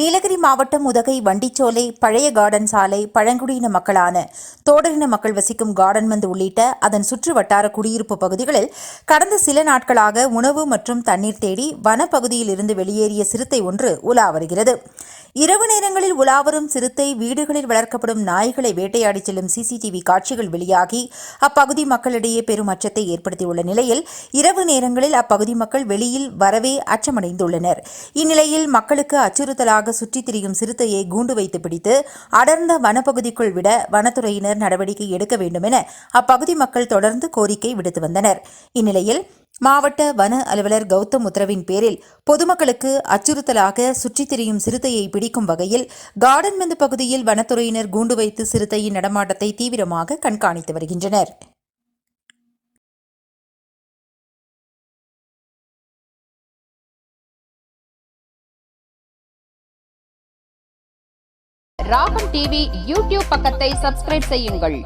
நீலகிரி மாவட்டம் உதகை வண்டிச்சோலை பழைய கார்டன் சாலை பழங்குடியின மக்களான தோடரின மக்கள் வசிக்கும் கார்டன் உள்ளிட்ட அதன் சுற்று வட்டார குடியிருப்பு பகுதிகளில் கடந்த சில நாட்களாக உணவு மற்றும் தண்ணீர் தேடி வனப்பகுதியில் இருந்து வெளியேறிய சிறுத்தை ஒன்று உலா வருகிறது. இரவு நேரங்களில் உலாவரும் சிறுத்தை வீடுகளில் வளர்க்கப்படும் நாய்களை வேட்டையாடி செல்லும் சிசிடிவி காட்சிகள் வெளியாகி அப்பகுதி மக்களிடையே பெரும் அச்சத்தை ஏற்படுத்தியுள்ள நிலையில் இரவு நேரங்களில் அப்பகுதி மக்கள் வெளியில் வரவே அச்சமடைந்துள்ளனர். இந்நிலையில் மக்களுக்கு அச்சுறுத்தலாக சுற்றித் திரியும் சிறுத்தையை கூண்டு வைத்து பிடித்து அடர்ந்த வனப்பகுதிக்குள் விட வனத்துறையினர் நடவடிக்கை எடுக்க வேண்டும் என அப்பகுதி மக்கள் தொடர்ந்து கோரிக்கை விடுத்து வந்தனர். இந்நிலையில் மாவட்ட வன அலுவலர் கௌதம் உத்தரவின் பேரில் பொதுமக்களுக்கு அச்சுறுத்தலாக சுற்றித் திரியும் சிறுத்தையை பிடிக்கும் வகையில் கார்டன் பகுதியில் வனத்துறையினர் கூண்டு வைத்து சிறுத்தையின் நடமாட்டத்தை தீவிரமாக கண்காணித்து வருகின்றனர். ராகம் டிவி யூடியூப் பக்கத்தை சப்ஸ்கிரைப் செய்யுங்கள்.